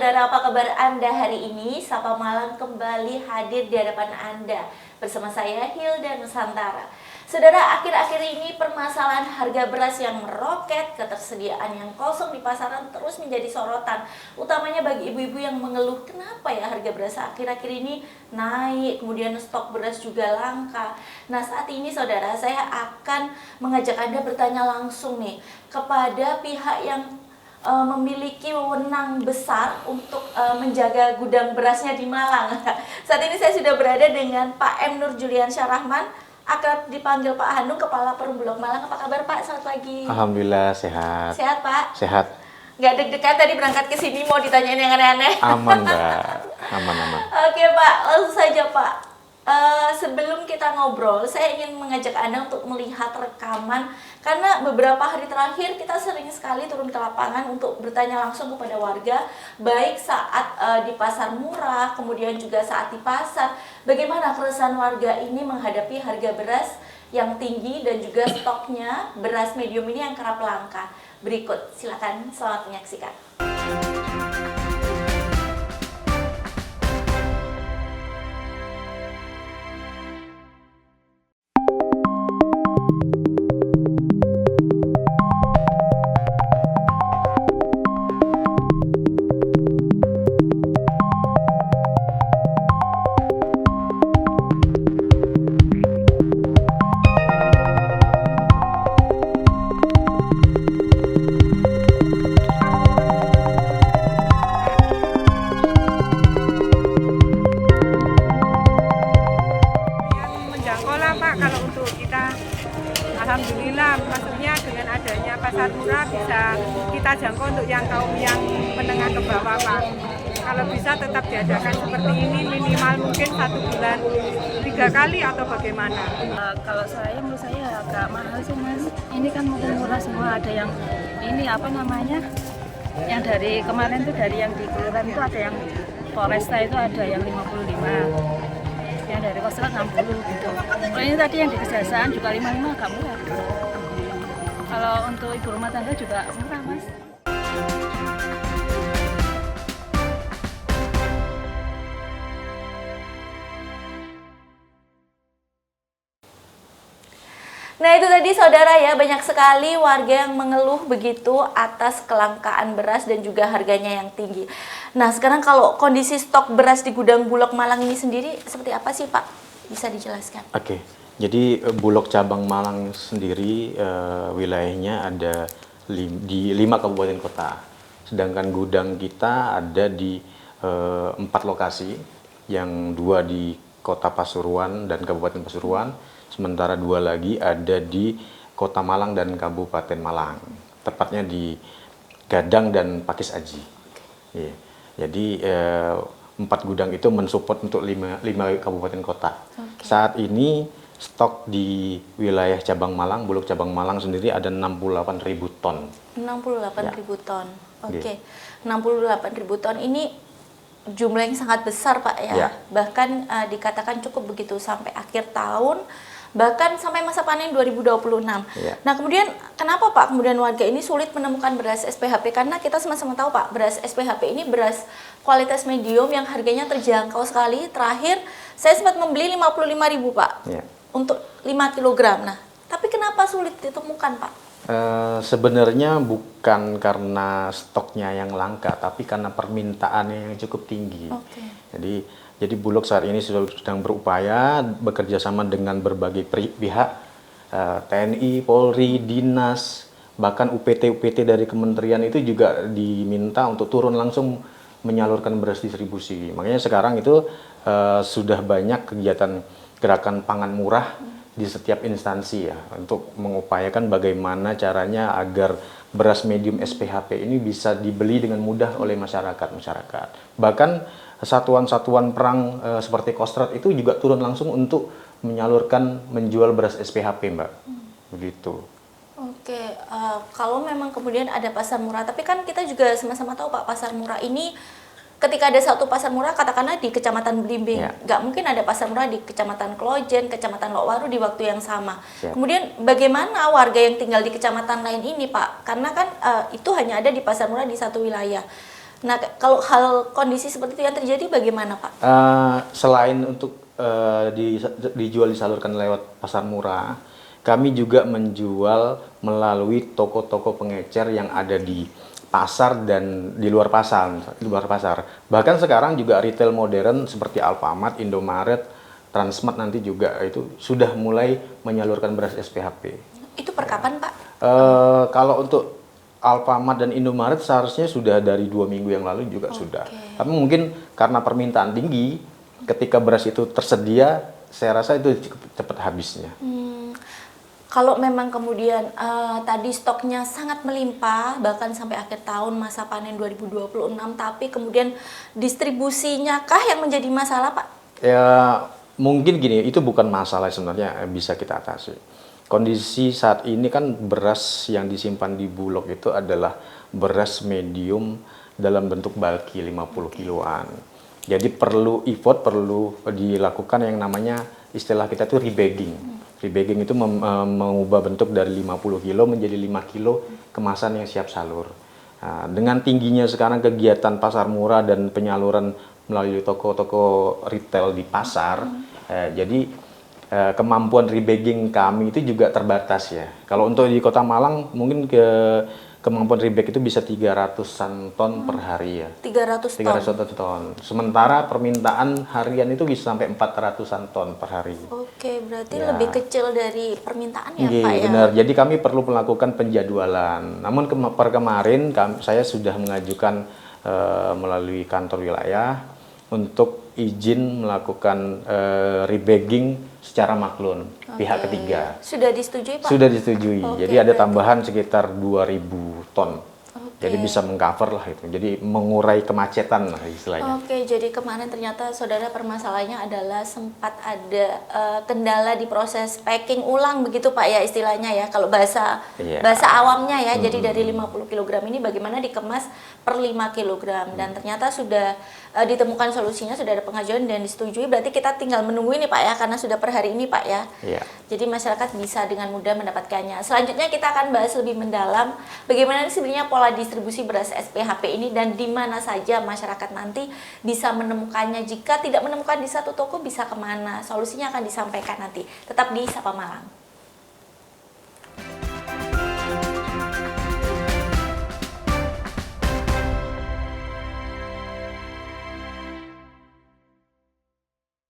saudara, apa kabar Anda hari ini? Sapa Malang kembali hadir di hadapan Anda bersama saya Hilda Nusantara. Saudara, akhir-akhir ini permasalahan harga beras yang meroket, ketersediaan yang kosong di pasaran terus menjadi sorotan, utamanya bagi ibu-ibu yang mengeluh kenapa ya harga beras akhir-akhir ini naik, kemudian stok beras juga langka. Nah, saat ini saudara, saya akan mengajak Anda bertanya langsung nih kepada pihak yang memiliki wewenang besar untuk menjaga gudang berasnya di Malang. Saat ini saya sudah berada dengan Pak M. Nur Julian Syarahman, akrab dipanggil Pak Handung, Kepala Perumbulok Malang. Apa kabar Pak? Selamat pagi. Alhamdulillah sehat. Sehat Pak? Sehat. Nggak deg-degan tadi berangkat ke sini mau ditanyain yang aneh-aneh? Aman Mbak, aman. Oke Pak, langsung saja Pak. Sebelum kita ngobrol, saya ingin mengajak Anda untuk melihat rekaman karena beberapa hari terakhir kita sering sekali turun ke lapangan untuk bertanya langsung kepada warga, baik saat di pasar murah, kemudian juga saat di pasar, bagaimana keresahan warga ini menghadapi harga beras yang tinggi dan juga stoknya beras medium ini yang kerap langka. Berikut, silakan selamat menyaksikan. Alhamdulillah, maksudnya dengan adanya pasar murah bisa kita jangkau untuk yang kaum yang menengah ke bawah Pak. Kalau bisa tetap diadakan seperti ini minimal mungkin 1 bulan 3 kali atau bagaimana? Kalau saya menurut saya agak mahal sih Mas. Ini kan mungkin murah semua, ada yang ini apa namanya? Yang dari kemarin tuh dari yang di kelurahan itu ada yang Foresta itu ada yang 55. Yang dari Kostrat 60 gitu. Kalau ini tadi yang di Kejaksaan juga 55 agak murah. Kalau untuk ibu rumah tangga juga murah Mas. Nah itu tadi saudara ya, banyak sekali warga yang mengeluh begitu atas kelangkaan beras dan juga harganya yang tinggi. Nah sekarang kalau kondisi stok beras di gudang Bulog Malang ini sendiri seperti apa sih Pak? Bisa dijelaskan? Oke, jadi Bulog cabang Malang sendiri wilayahnya ada di 5 kabupaten kota. Sedangkan gudang kita ada di 4 lokasi, yang 2 di Kota Pasuruan dan Kabupaten Pasuruan. Sementara 2 lagi ada di Kota Malang dan Kabupaten Malang, tepatnya di Gadang dan Pakis Aji. Yeah. Jadi 4 gudang itu mensupport untuk 5 kabupaten kota. Okay. Saat ini stok di wilayah cabang Malang, Bulog cabang Malang sendiri ada 68.000 ton. 68.000 ton. Oke. Okay. 68.000 ton ini jumlah yang sangat besar Pak ya. Bahkan dikatakan cukup begitu sampai akhir tahun, bahkan sampai masa panen 2026. Nah kemudian kenapa Pak kemudian warga ini sulit menemukan beras SPHP? Karena kita sama-sama tahu Pak, beras SPHP ini beras kualitas medium yang harganya terjangkau sekali. Terakhir saya sempat membeli 55.000 Pak untuk 5 kg. Nah tapi kenapa sulit ditemukan Pak? Sebenarnya bukan karena stoknya yang langka, tapi karena permintaannya yang cukup tinggi. Jadi Bulog saat ini sedang berupaya bekerja sama dengan berbagai pihak, TNI, Polri, Dinas, bahkan UPT dari kementerian itu juga diminta untuk turun langsung menyalurkan beras distribusi. Makanya sekarang itu sudah banyak kegiatan gerakan pangan murah di setiap instansi ya, untuk mengupayakan bagaimana caranya agar beras medium SPHP ini bisa dibeli dengan mudah oleh masyarakat. Bahkan satuan-satuan perang seperti Kostrat itu juga turun langsung untuk menjual beras SPHP Mbak. Begitu. Oke, kalau memang kemudian ada pasar murah, tapi kan kita juga sama-sama tahu Pak, pasar murah ini ketika ada satu pasar murah katakanlah di Kecamatan Blimbing, nggak mungkin ada pasar murah di Kecamatan Klojen, Kecamatan Lokwaru di waktu yang sama. Kemudian bagaimana warga yang tinggal di kecamatan lain ini Pak? Karena kan itu hanya ada di pasar murah di satu wilayah. Nah, kalau hal kondisi seperti itu yang terjadi bagaimana, Pak? Selain untuk dijual disalurkan lewat pasar murah, kami juga menjual melalui toko-toko pengecer yang ada di pasar dan di luar pasar, Bahkan sekarang juga retail modern seperti Alfamart, Indomaret, Transmart nanti juga itu sudah mulai menyalurkan beras SPHP. Itu per kapan, Pak? Kalau untuk Alfamart dan Indomaret seharusnya sudah dari 2 minggu yang lalu juga sudah. Tapi mungkin karena permintaan tinggi, ketika beras itu tersedia, saya rasa itu cukup cepat habisnya. Kalau memang kemudian tadi stoknya sangat melimpah, bahkan sampai akhir tahun masa panen 2026, tapi kemudian distribusinya kah yang menjadi masalah, Pak? Ya, mungkin gini, itu bukan masalah sebenarnya, bisa kita atasi. Kondisi saat ini kan beras yang disimpan di Bulog itu adalah beras medium dalam bentuk bulky 50 kiloan. Jadi perlu effort, perlu dilakukan yang namanya istilah kita itu rebagging. Rebagging itu mengubah bentuk dari 50 kilo menjadi 5 kilo kemasan yang siap salur. Nah, dengan tingginya sekarang kegiatan pasar murah dan penyaluran melalui toko-toko retail di pasar, jadi kemampuan rebagging kami itu juga terbatas ya. Kalau untuk di Kota Malang mungkin kemampuan rebag itu bisa 300-an ton per hari ya. 300 ton? 300 ton. Sementara permintaan harian itu bisa sampai 400-an ton per hari. Oke, berarti Ya. lebih kecil dari permintaan ya, Iya, Pak ya? benar. Jadi kami perlu melakukan penjadwalan. Namun per kemarin saya sudah mengajukan melalui kantor wilayah untuk izin melakukan rebagging secara maklun pihak ketiga. Sudah disetujui, Pak? Sudah disetujui. Oke, Jadi ada berarti- tambahan sekitar 2000 ton. Jadi bisa mengcover lah itu. Jadi mengurai kemacetan lah istilahnya. Oke, jadi kemarin ternyata saudara permasalahannya adalah sempat ada kendala di proses packing ulang begitu Pak ya istilahnya ya. Kalau bahasa Iya. bahasa awamnya ya. Jadi dari 50 kg ini bagaimana dikemas per 5 kg dan ternyata sudah ditemukan solusinya, sudah ada pengajuan dan disetujui. Berarti kita tinggal menunggu ini Pak ya karena sudah per hari ini Pak ya. Iya. Jadi masyarakat bisa dengan mudah mendapatkannya. Selanjutnya kita akan bahas lebih mendalam bagaimana sebenarnya pola distribusi beras SPHP ini dan di mana saja masyarakat nanti bisa menemukannya. Jika tidak menemukan di satu toko bisa kemana? Solusinya akan disampaikan nanti. Tetap di Sapa Malang.